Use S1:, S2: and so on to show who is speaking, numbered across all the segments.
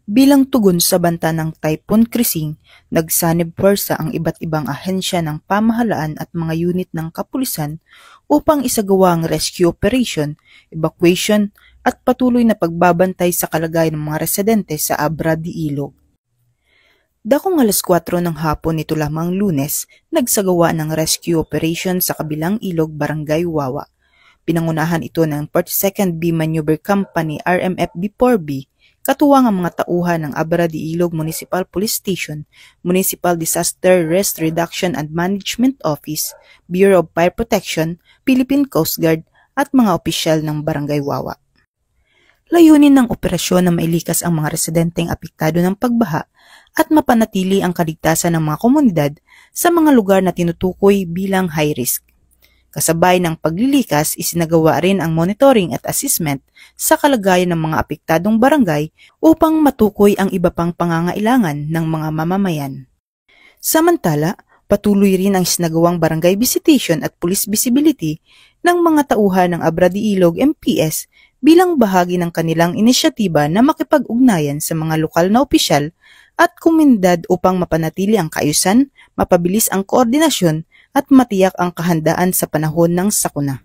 S1: Bilang tugon sa banta ng Typhoon Krising, nagsanib puwersa ang iba't ibang ahensya ng pamahalaan at mga unit ng kapulisan upang isagawa ang rescue operation, evacuation at patuloy na pagbabantay sa kalagayan ng mga residente sa Abra de Ilog. Dakong 4:00 ng hapon nito lamang Lunes, nagsagawa ng rescue operation sa Kabilang Ilog, Barangay Wawa. Pinangunahan ito ng 42nd B Maneuver Company RMF-B4B, katuwang ang mga tauhan ng Abra de Ilog Municipal Police Station, Municipal Disaster Risk Reduction and Management Office, Bureau of Fire Protection, Philippine Coast Guard at mga opisyal ng Barangay Wawa. Layunin ng operasyon na mailikas ang mga residenteng apektado ng pagbaha at mapanatili ang kaligtasan ng mga komunidad sa mga lugar na tinutukoy bilang high risk. Kasabay ng paglilikas, isinagawa rin ang monitoring at assessment sa kalagayan ng mga apektadong barangay upang matukoy ang iba pang pangangailangan ng mga mamamayan. Samantala, patuloy rin ang isinagawang barangay visitation at police visibility ng mga tauhan ng Abra de Ilog MPS bilang bahagi ng kanilang inisyatiba na makipag-ugnayan sa mga lokal na opisyal at komunidad upang mapanatili ang kaayusan, mapabilis ang koordinasyon at matiyak ang kahandaan sa panahon ng sakuna.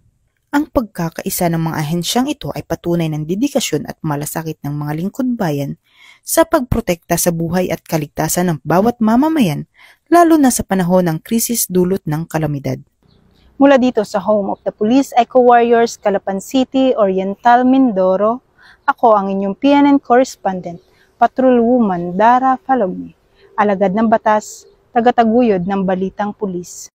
S1: Ang pagkakaisa ng mga ahensyang ito ay patunay ng dedikasyon at malasakit ng mga lingkod bayan sa pagprotekta sa buhay at kaligtasan ng bawat mamamayan, lalo na sa panahon ng krisis dulot ng kalamidad.
S2: Mula dito sa Home of the Police Eco Warriors, Calapan City, Oriental, Mindoro, ako ang inyong PNN correspondent, Patrolwoman Dara Falogni, alagad ng batas, tagataguyod ng Balitang Pulis.